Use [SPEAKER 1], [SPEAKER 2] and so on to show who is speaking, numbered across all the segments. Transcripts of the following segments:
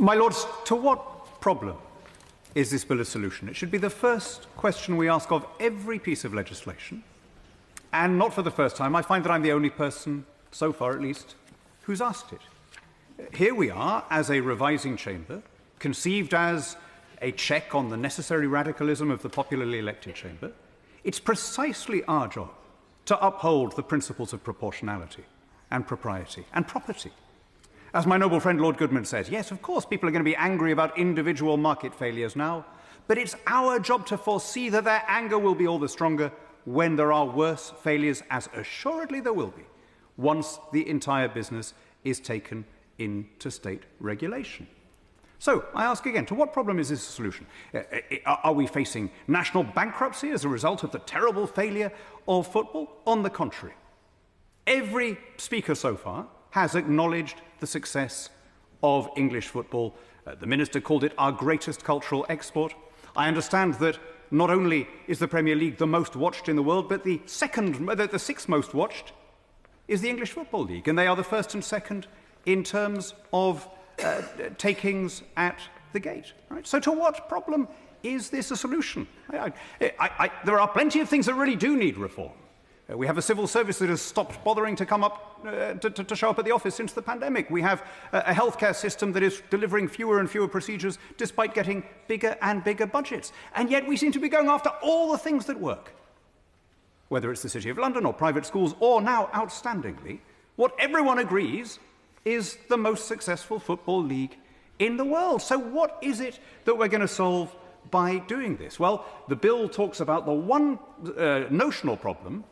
[SPEAKER 1] My Lords, to what problem is this bill a solution? It should be the first question we ask of every piece of legislation. And not for the first time, I find that I'm the only person, so far at least, who's asked it. Here we are, as a revising chamber, conceived as a check on the necessary radicalism of the popularly elected chamber. It's precisely our job to uphold the principles of proportionality and propriety and property. As my noble friend Lord Goodman says, yes, of course, people are going to be angry about individual market failures now, but it's our job to foresee that their anger will be all the stronger when there are worse failures, as assuredly there will be, once the entire business is taken into state regulation. So, I ask again, to what problem is this a solution? Are we facing national bankruptcy as a result of the terrible failure of football? On the contrary. Every speaker so far has acknowledged the success of English football. The Minister called it our greatest cultural export. I understand that not only is the Premier League the most watched in the world, but the sixth most watched is the English Football League, and they are the first and second in terms of takings at the gate. Right? So to what problem is this a solution? There are plenty of things that really do need reform. We have a civil service that has stopped bothering to come up, to show up at the office since the pandemic. We have a healthcare system that is delivering fewer and fewer procedures despite getting bigger and bigger budgets. And yet we seem to be going after all the things that work. Whether it's the City of London or private schools, or now, outstandingly, what everyone agrees is the most successful football league in the world. So what is it that we're going to solve by doing this? Well, the bill talks about the one notional problem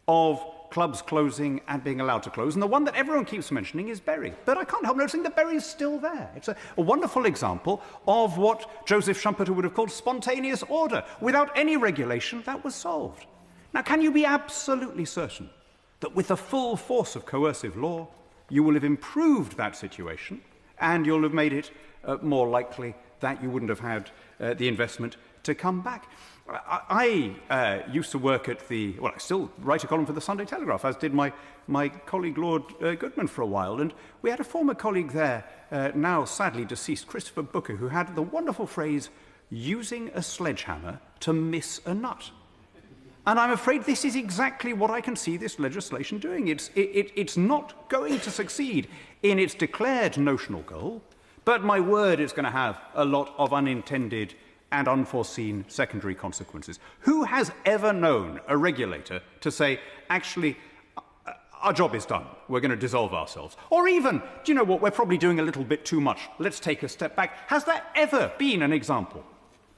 [SPEAKER 1] of clubs closing and being allowed to close, and the one that everyone keeps mentioning is Bury. But I can't help noticing that Bury is still there. It's a wonderful example of what Joseph Schumpeter would have called spontaneous order. Without any regulation, that was solved. Now, can you be absolutely certain that with the full force of coercive law, you will have improved that situation and you'll have made it more likely that you wouldn't have had the investment to come back? I used to work at I still write a column for the Sunday Telegraph, as did my colleague Lord Goodman for a while, and we had a former colleague there, now sadly deceased, Christopher Booker, who had the wonderful phrase, using a sledgehammer to miss a nut. And I'm afraid this is exactly what I can see this legislation doing. It's not going to succeed in its declared notional goal, but my word, it's going to have a lot of unintended and unforeseen secondary consequences. Who has ever known a regulator to say, actually, our job is done, we're going to dissolve ourselves? Or even, do you know what, we're probably doing a little bit too much, let's take a step back. Has there ever been an example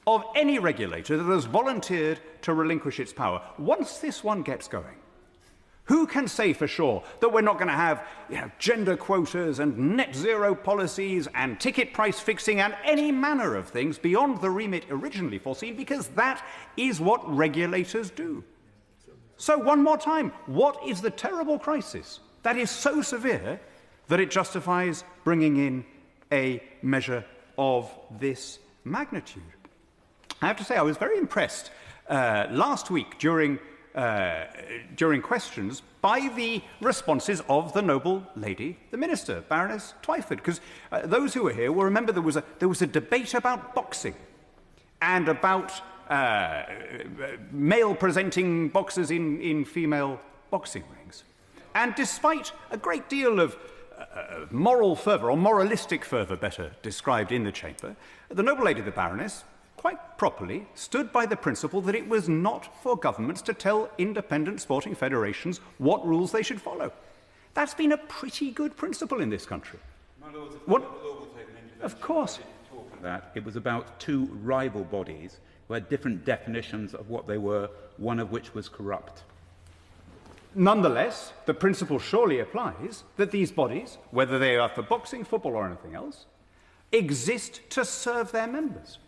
[SPEAKER 1] of any regulator that has volunteered to relinquish its power? Once this one gets going, who can say for sure that we're not going to have gender quotas and net zero policies and ticket price fixing and any manner of things beyond the remit originally foreseen, because that is what regulators do. So one more time, what is the terrible crisis that is so severe that it justifies bringing in a measure of this magnitude? I have to say I was very impressed last week during questions by the responses of the noble lady, the Minister, Baroness Twyford, because those who were here will remember there was a debate about boxing and about male-presenting boxers in female boxing rings. And despite a great deal of moral fervour, or moralistic fervour better described in the chamber, the noble lady, the Baroness, quite properly stood by the principle that it was not for governments to tell independent sporting federations what rules they should follow. That's been a pretty good principle in this country.
[SPEAKER 2] My Lords,
[SPEAKER 1] what?
[SPEAKER 2] Of course. That it was about two rival bodies who had different definitions of what they were, one of which was corrupt.
[SPEAKER 1] Nonetheless, the principle surely applies that these bodies, whether they are for boxing, football or anything else, exist to serve their members.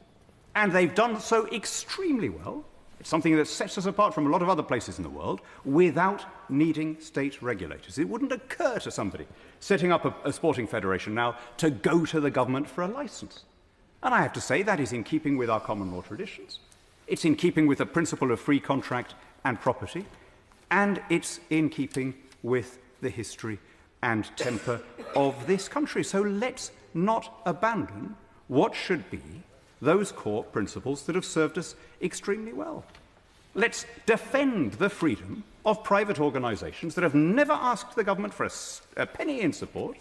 [SPEAKER 1] And they've done so extremely well. It's something that sets us apart from a lot of other places in the world without needing state regulators. It wouldn't occur to somebody setting up a sporting federation now to go to the government for a licence. And I have to say that is in keeping with our common law traditions. It's in keeping with the principle of free contract and property. And it's in keeping with the history and temper of this country. So let's not abandon what should be those core principles that have served us extremely well. Let's defend the freedom of private organisations that have never asked the government for a penny in support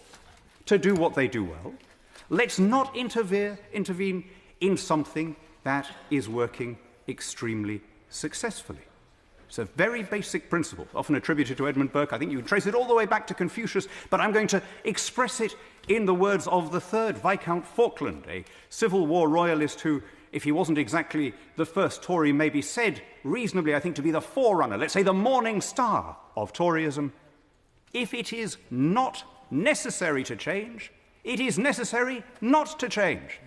[SPEAKER 1] to do what they do well. Let's not intervene in something that is working extremely successfully. It's a very basic principle, often attributed to Edmund Burke. I think you can trace it all the way back to Confucius, but I'm going to express it in the words of the third Viscount Falkland, a Civil War royalist who, if he wasn't exactly the first Tory, may be said reasonably, I think, to be the forerunner, let's say the morning star of Toryism. If it is not necessary to change, it is necessary not to change.